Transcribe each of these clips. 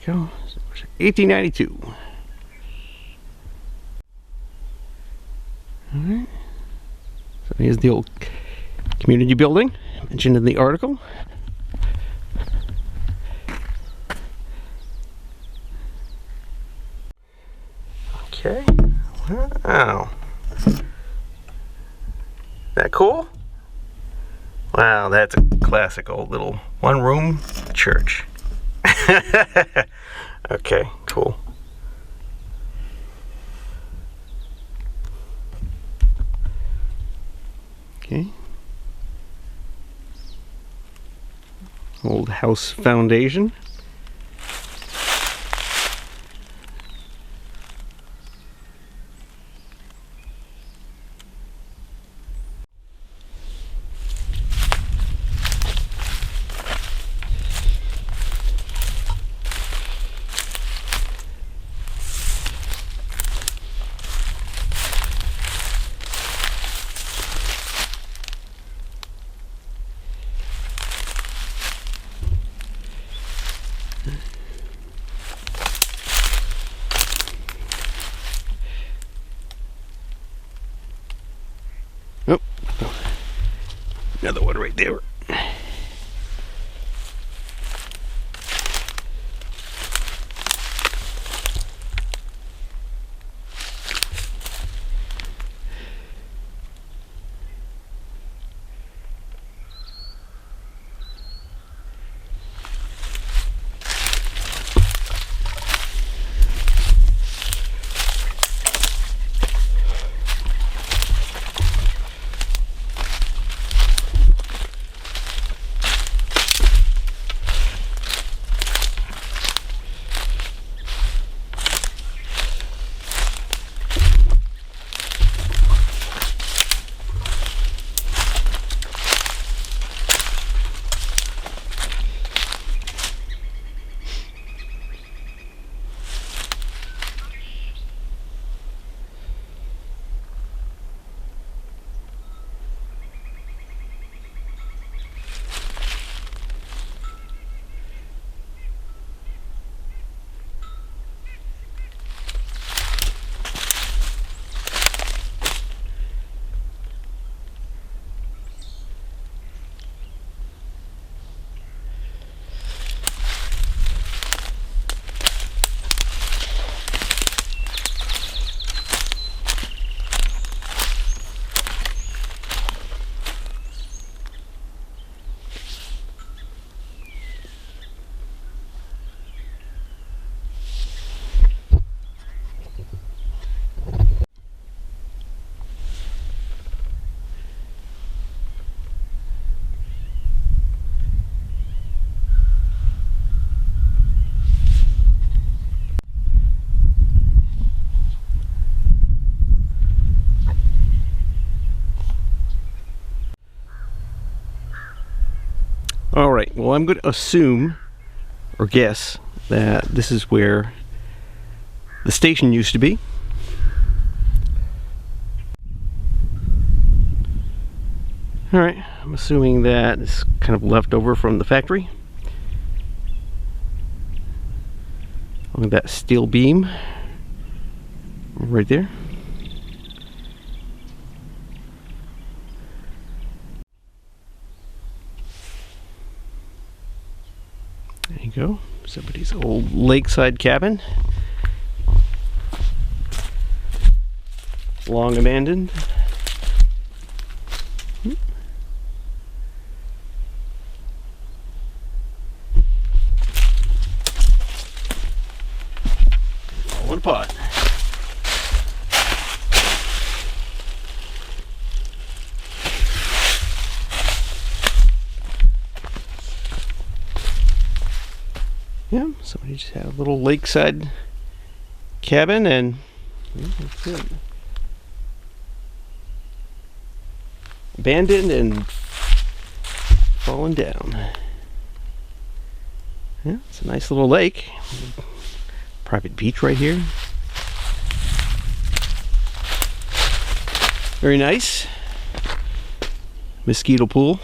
go. 1892. Alright. So here's the old community building mentioned in the article. Okay. Wow. That cool? Wow, that's a classic old little one-room church. Okay, cool. Okay. Old house foundation. Oh, another one right there. Alright, well, I'm going to assume or guess that this is where the station used to be. Alright, I'm assuming that it's kind of left over from the factory. Look at that steel beam right there. There you go. Somebody's old lakeside cabin. Long abandoned. All in a pot. Yeah, somebody just had a little lakeside cabin, and yeah, that's it. Abandoned and fallen down. Yeah, it's a nice little lake. Private beach right here. Very nice. Mosquito pool.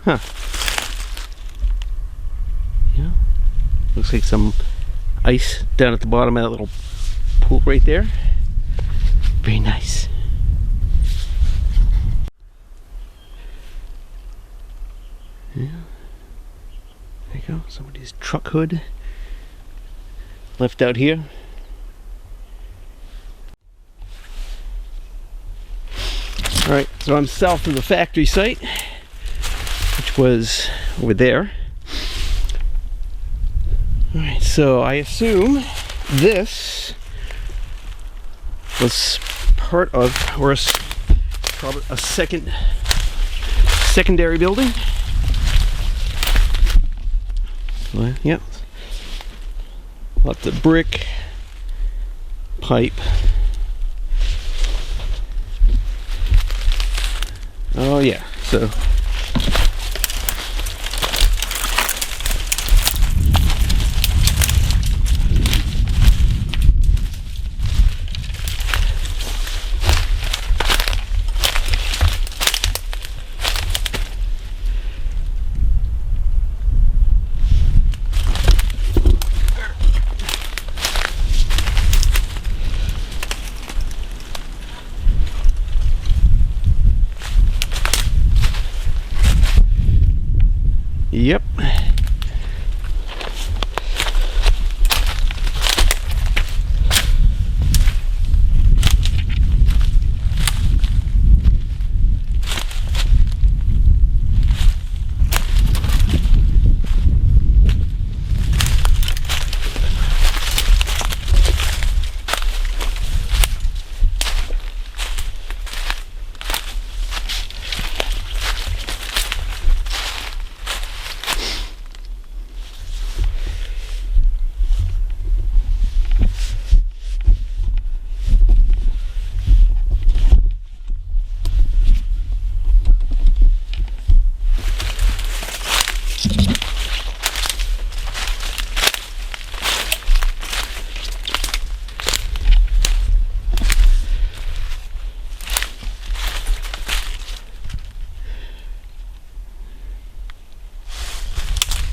Huh. Yeah. Looks like some ice down at the bottom of that little pool right there. Very nice. Yeah. There you go. Somebody's truck hood left out here. Alright, so I'm south of the factory site, which was over there. Alright, so I assume this was part of, or probably a secondary building. Well, yep. Lots of brick, pipe. Oh yeah, so yep.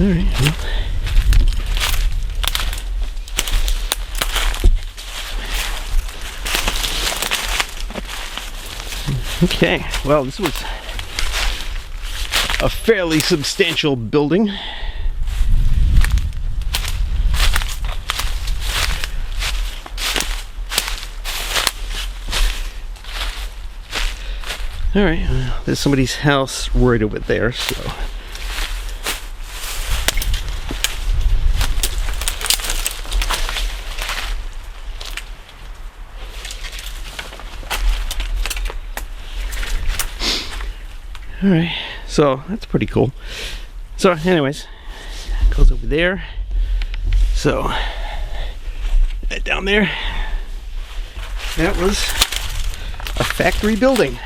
All right. Well. Okay. Well, this was a fairly substantial building. All right. Well, there's somebody's house right over there, so. Alright, so that's pretty cool. So anyways, it goes over there. So that down there, that was a factory building.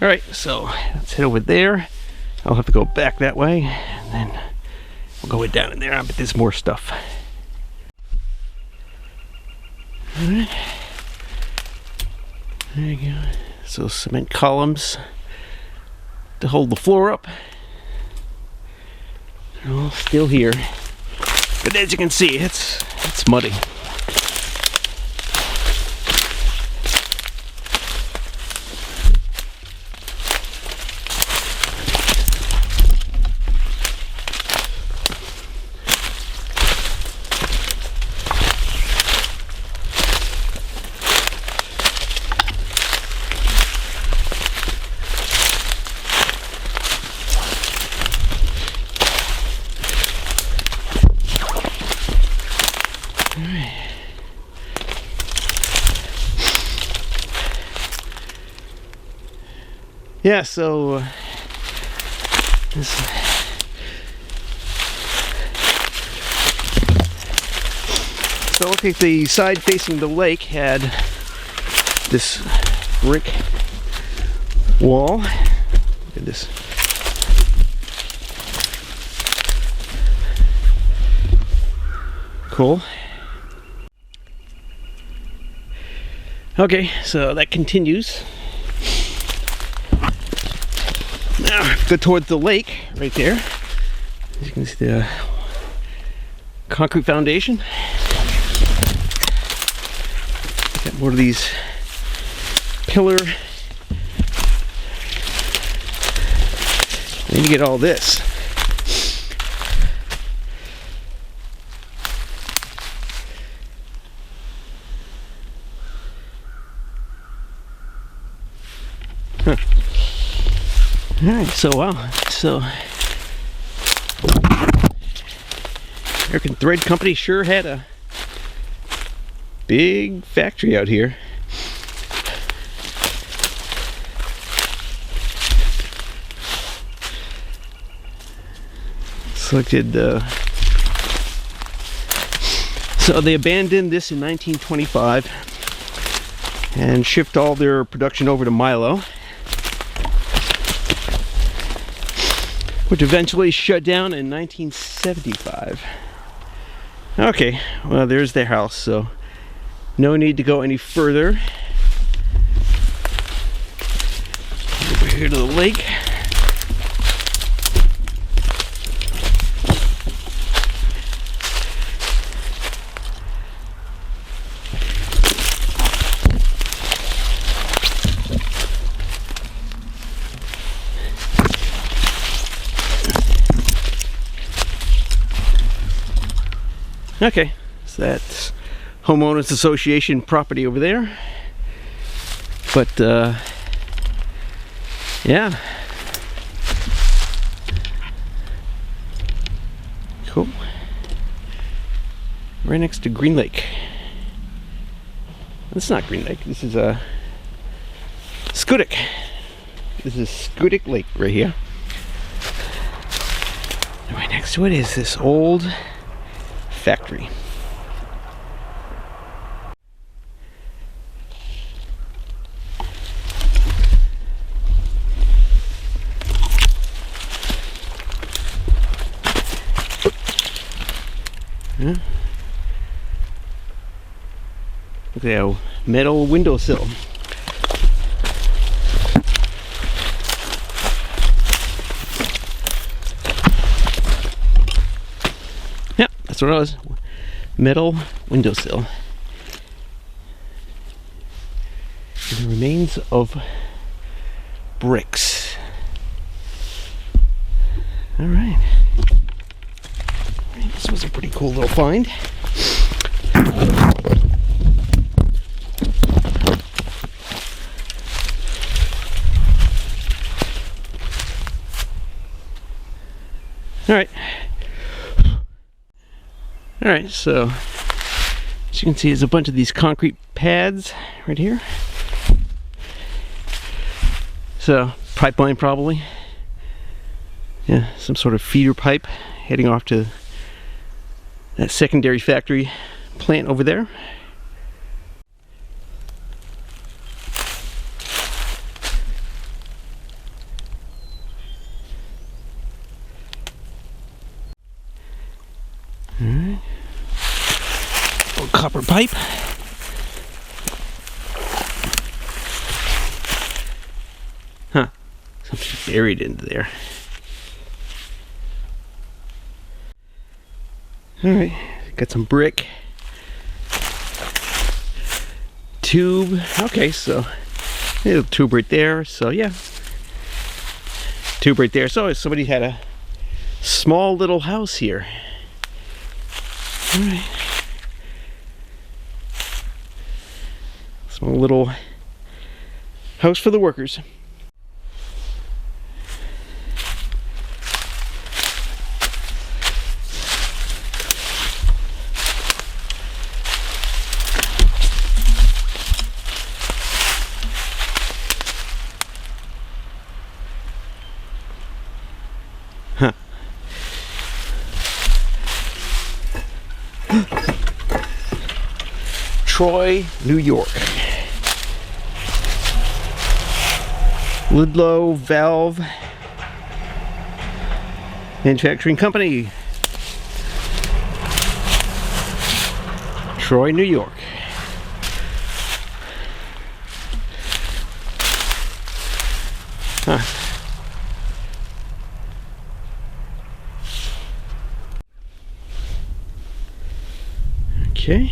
Alright, so let's head over there. I'll have to go back that way, and then we'll go down in there. I bet there's more stuff. Alright. There you go. So cement columns to hold the floor up. They're all still here. But as you can see, it's muddy. Yeah, so this so look like the side facing the lake had this brick wall. Look at this. cool. Okay, so that continues. Now, go towards the lake right there. As you can see the concrete foundation. Got more of these pillar. I need to get all this. Huh. Alright, so wow. So American Thread Company sure had a big factory out here. Selected so they abandoned this in 1925 and shipped all their production over to Milo, which eventually shut down in 1975. Okay, well, there's their house, so no need to go any further. Over here to the lake. Okay, so that's homeowners association property over there. But yeah, cool. Right next to Green Lake. This is not Green Lake. This is Schoodic. This is Schoodic Lake right here. And right next to it is this old factory. Yeah. Look at that metal windowsill. Yep, that's what it was. Metal windowsill. The remains of bricks. All right. This was a pretty cool little find. All right. All right, so as you can see, there's a bunch of these concrete pads right here. So, pipeline probably. Yeah, some sort of feeder pipe heading off to that secondary factory plant over there. All right. Little copper pipe. Huh. Something buried into there. Alright, got some brick. Tube. Okay, so there's a tube right there. So yeah. Tube right there. So somebody had a small little house here. Alright. Small little house for the workers. Huh. Troy, New York. Ludlow Valve Manufacturing Company. Troy, New York. Huh. Okay.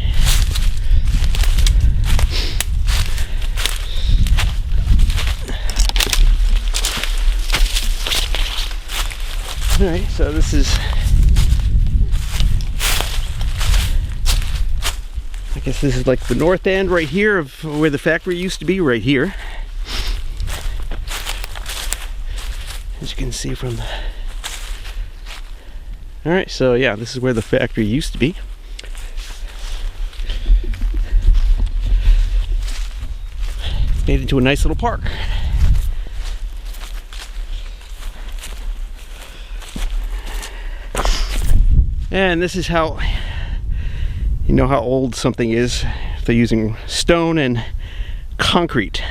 All right, so this is, I guess this is like the north end right here of where the factory used to be, right here. As you can see from the... All right, so yeah, this is where the factory used to be. Made into a nice little park. And this is how you know how old something is, if they're using stone and concrete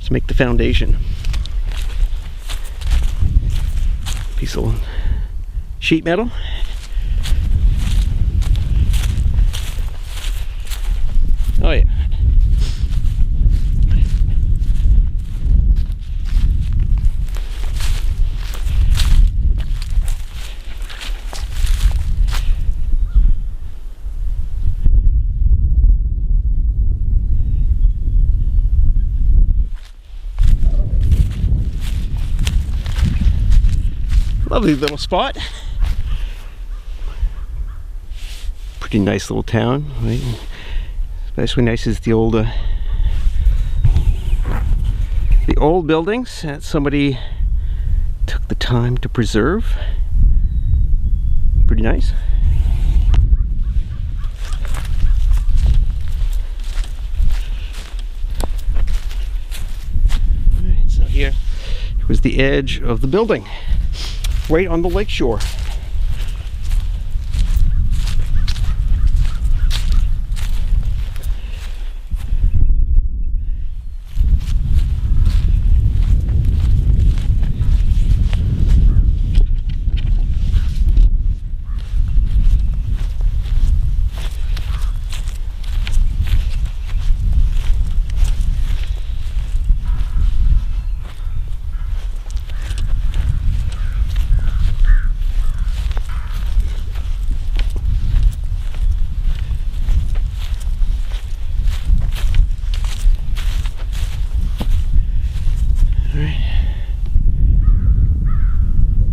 to make the foundation. Piece of sheet metal. Oh yeah. Lovely little spot. Pretty nice little town, right? Especially nice is the old buildings that somebody took the time to preserve. Pretty nice. All right, so here was the edge of the building, right on the lake shore.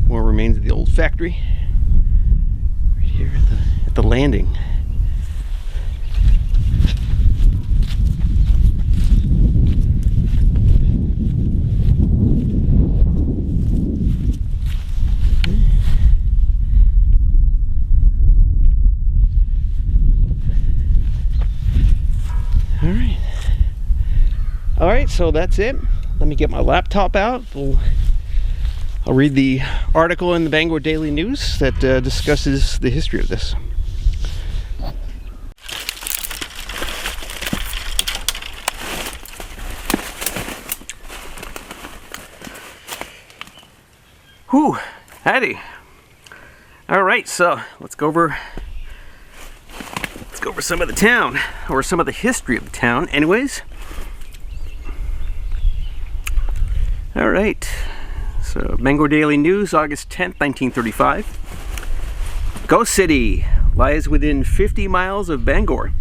More remains of the old factory right here at the landing. All right, so that's it. Let me get my laptop out. I'll read the article in the Bangor Daily News that discusses the history of this. Whew, howdy. All right, so let's go over some of the town, or some of the history of the town anyways. All right. So, Bangor Daily News, August 10th, 1935. Ghost City lies within 50 miles of Bangor.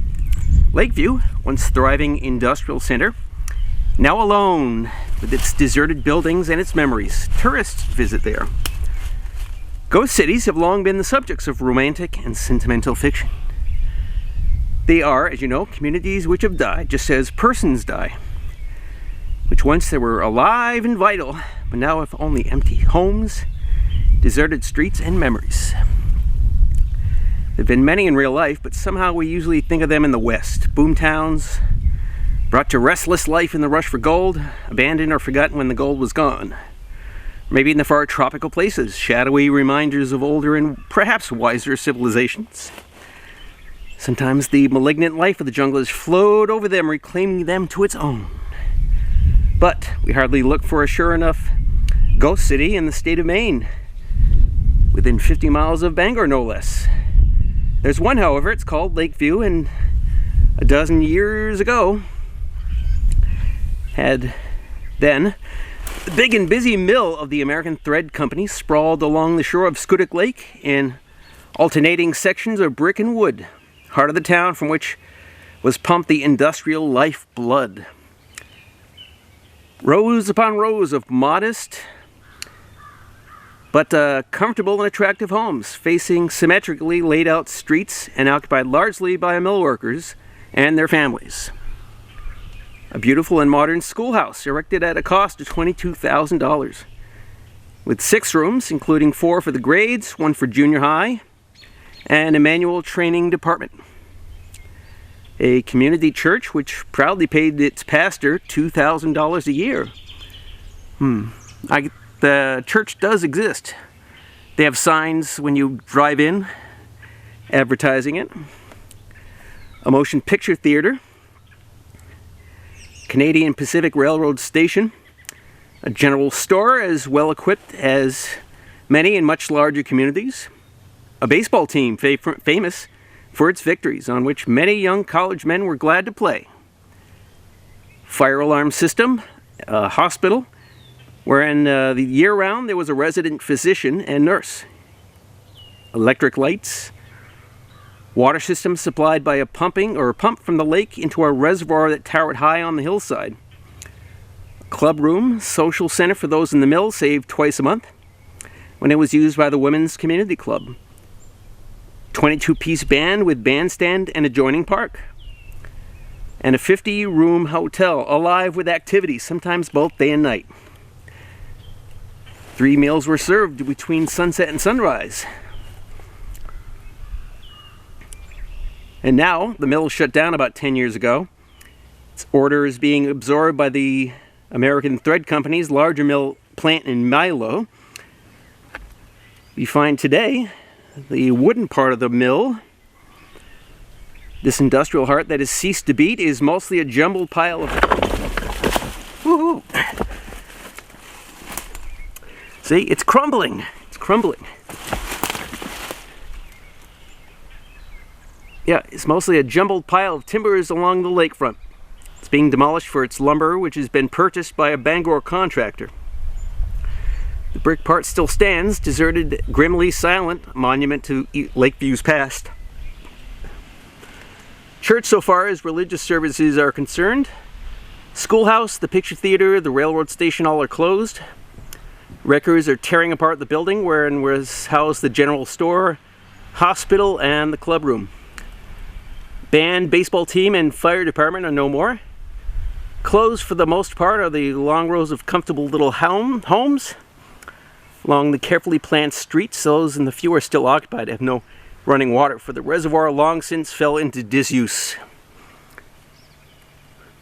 Lakeview, once thriving industrial center, now alone with its deserted buildings and its memories. Tourists visit there. Ghost cities have long been the subjects of romantic and sentimental fiction. They are, as you know, communities which have died, just as persons die, which once they were alive and vital, but now have only empty homes, deserted streets, and memories. There have been many in real life, but somehow we usually think of them in the West. Boom towns, brought to restless life in the rush for gold, abandoned or forgotten when the gold was gone. Maybe in the far tropical places, shadowy reminders of older and perhaps wiser civilizations. Sometimes the malignant life of the jungle has flowed over them, reclaiming them to its own. But we hardly look for a sure enough ghost city in the state of Maine, within 50 miles of Bangor, no less. There's one, however. It's called Lakeview, and a dozen years ago had then the big and busy mill of the American Thread Company sprawled along the shore of Schoodic Lake in alternating sections of brick and wood, heart of the town from which was pumped the industrial lifeblood. Rows upon rows of modest but comfortable and attractive homes facing symmetrically laid out streets and occupied largely by mill workers and their families. A beautiful and modern schoolhouse erected at a cost of $22,000 with 6 rooms, including 4 for the grades, 1 for junior high, and a manual training department. A community church which proudly paid its pastor $2,000 a year. The church does exist. They have signs when you drive in advertising it. A motion picture theater, Canadian Pacific Railroad station, a general store as well equipped as many in much larger communities, a baseball team famous for its victories on which many young college men were glad to play, fire alarm system, a hospital, wherein the year-round there was a resident physician and nurse, electric lights, water system supplied by a pump from the lake into a reservoir that towered high on the hillside, a club room, social center for those in the mill save twice a month when it was used by the Women's Community Club, 22-piece band with bandstand and adjoining park, and a 50-room hotel alive with activities, sometimes both day and night. 3 meals were served between sunset and sunrise. And now, the mill shut down about 10 years ago. Its order is being absorbed by the American Thread Company's larger mill plant in Milo. We find today the wooden part of the mill, this industrial heart that has ceased to beat, is mostly a jumbled pile of... Woohoo! See, it's crumbling. It's crumbling. Yeah, it's mostly a jumbled pile of timbers along the lakefront. It's being demolished for its lumber, which has been purchased by a Bangor contractor. The brick part still stands, deserted, grimly silent, a monument to Lakeview's past. Church, so far as religious services are concerned. Schoolhouse, the picture theater, the railroad station, all are closed. Wreckers are tearing apart the building wherein was housed the general store, hospital, and the club room. Band, baseball team, and fire department are no more. Closed for the most part are the long rows of comfortable little homes along the carefully planned streets. Those in the few are still occupied, have no running water, for the reservoir long since fell into disuse.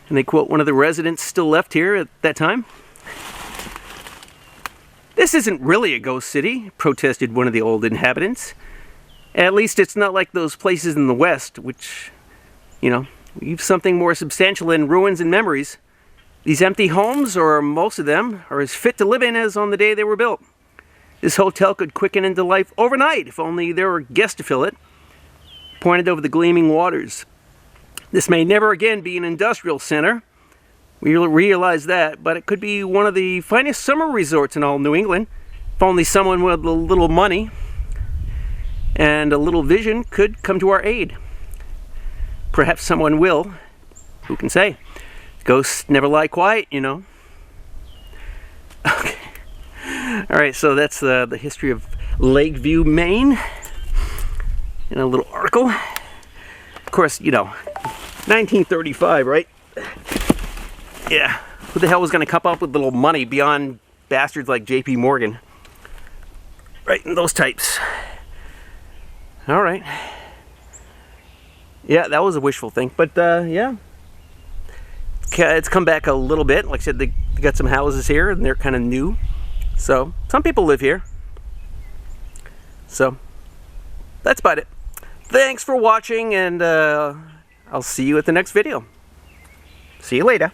And they quote one of the residents still left here at that time. "This isn't really a ghost city," protested one of the old inhabitants. "At least it's not like those places in the West, which, leave something more substantial than ruins and memories. These empty homes, or most of them, are as fit to live in as on the day they were built. This hotel could quicken into life overnight if only there were guests to fill it," pointed over the gleaming waters. "This may never again be an industrial center. We realize that, but it could be one of the finest summer resorts in all New England, if only someone with a little money and a little vision could come to our aid. Perhaps someone will. Who can say? Ghosts never lie quiet, Okay. Alright, so that's the history of Lakeview, Maine, in a little article. Of course, 1935, right? Yeah, who the hell was going to come up with little money beyond bastards like J.P. Morgan? Right, and those types. All right. Yeah, that was a wishful think, but yeah. It's come back a little bit. Like I said, they got some houses here, and they're kind of new. So, some people live here. So, that's about it. Thanks for watching, and I'll see you at the next video. See you later.